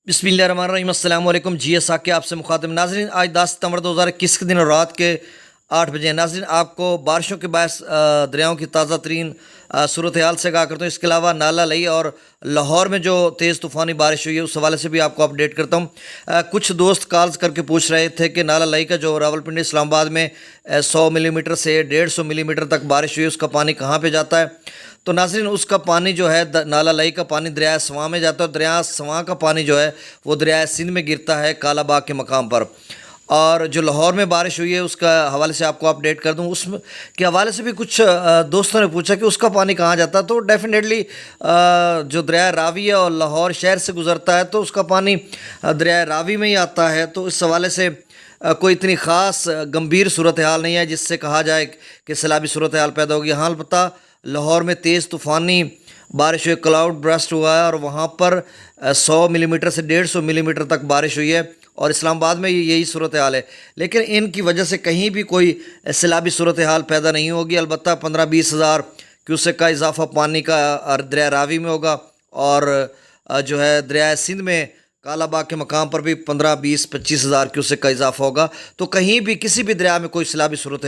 बिस्मिल्लाहिर्रहमानिर्रहीम अस्सलाम वालेकुम। जी एस के आपसे मुखातिब नाजरीन, आज 10 सितंबर 2021 के दिन रात के 8 बजे नाजरीन आपको बारिशों के बायस दरियाओं की ताज़ा तरीन सूरत हाल से आगाह करता हूँ। इसके अलावा नाला लई और लाहौर में जो तेज़ तूफ़ानी बारिश हुई है उस हवाले से भी आपको अपडेट करता हूँ। कुछ दोस्त कॉल्स करके पूछ रहे थे कि नाला लई का जो रावलपिंडी इस्लामाबाद में 100 मिलीमीटर से 150 मिलीमीटर तक बारिश हुई, उसका पानी कहाँ पे जाता है। तो नाज़रीन उसका पानी जो है नाला लई का पानी दरिया सवां में जाता है। दरिया सवां का पानी जो है वो दरिया सिंध में गिरता है काला बाग के मकाम पर। और जो लाहौर में बारिश हुई है उसका हवाले से आपको अपडेट कर दूं। उसमें के हवाले से भी कुछ दोस्तों ने पूछा कि उसका पानी कहाँ जाता है। तो डेफिनेटली जो दरिया रावी है और लाहौर शहर से गुज़रता है तो उसका पानी दरिया रावी में ही आता है। तो इस हवाले से कोई इतनी ख़ास गंभीर सूरत हाल नहीं है जिससे कहा जाए कि सैलाबी सूरत हाल पैदा होगी। हाँ अलबत्ता लाहौर में तेज़ तूफ़ानी बारिश हुई, क्लाउड ब्रस्ट हुआ है और वहाँ पर 100 मिलीमीटर से 150 मिलीमीटर तक बारिश हुई है और इस्लामाबाद में यही सूरत हाल है। लेकिन इनकी वजह से कहीं भी कोई सैलाबी सूरत हाल पैदा नहीं होगी। अलबत्ता 15-20 हज़ार क्यूसेक का इजाफा पानी का दरिया रावी में होगा और जो है दरिया सिंध में काला बाग के मकाम पर भी 15-20-25 हज़ार क्यूसेक का इजाफा होगा। तो कहीं भी किसी भी दरिया में कोई सैलाबी सूरत